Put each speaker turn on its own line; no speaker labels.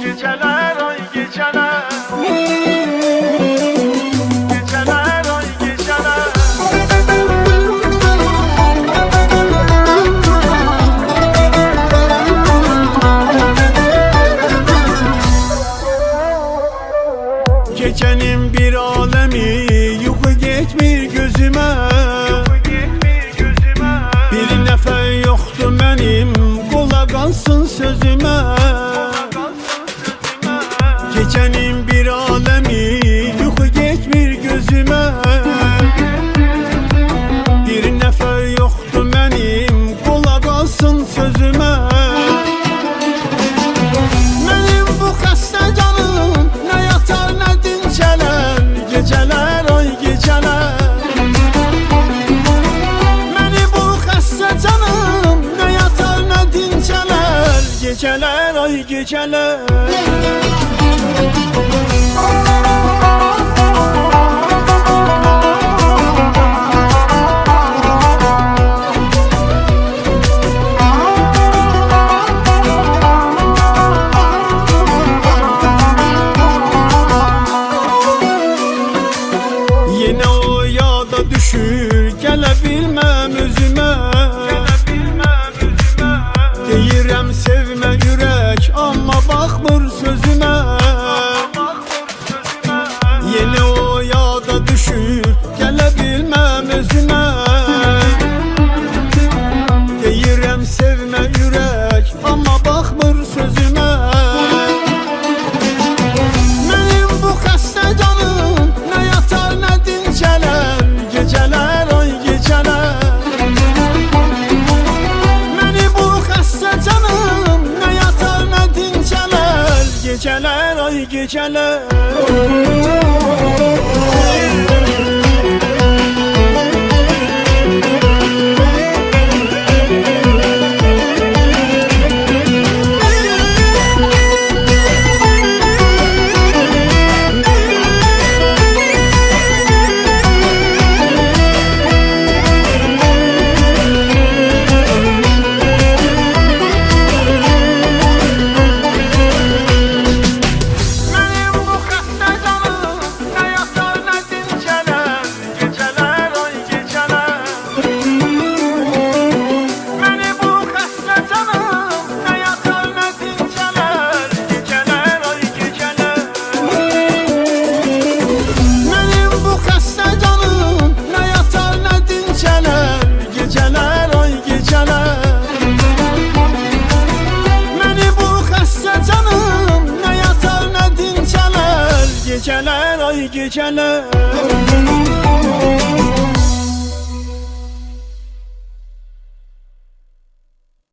Geceler ay geceler, geceler ay geceler. Gecenin bir alemi yuxu getmir gözüme, bir nəfər yoxdur mənim, qulaq alsın sözümə. Gecenin bir alemi yuxu getmir gözümə, bir nəfər yoxdur mənim, qulaq alsın sözümə. Mənim bu xəstə canım nə yatar nə dincələr, gecələr ay gecələr. Məni bu xəstə canım nə yatar nə dincələr, gecələr ay gecələr. Yine o yada düşür, gələ bilməm özümə. Deyirəm sevmə ürək, amma baxmır sözümə. Yine o yada düşür, gələ bilməm özümə. Deyirəm sevmə ürək, amma baxmır sözümə. Mənim bu xəstə canım nə yatar nə dincələr, gecələr ay gecələr. Məni bu xəstə canım nə yatar nə dincələr, gecələr ay gecələr. Geceler ay geceler.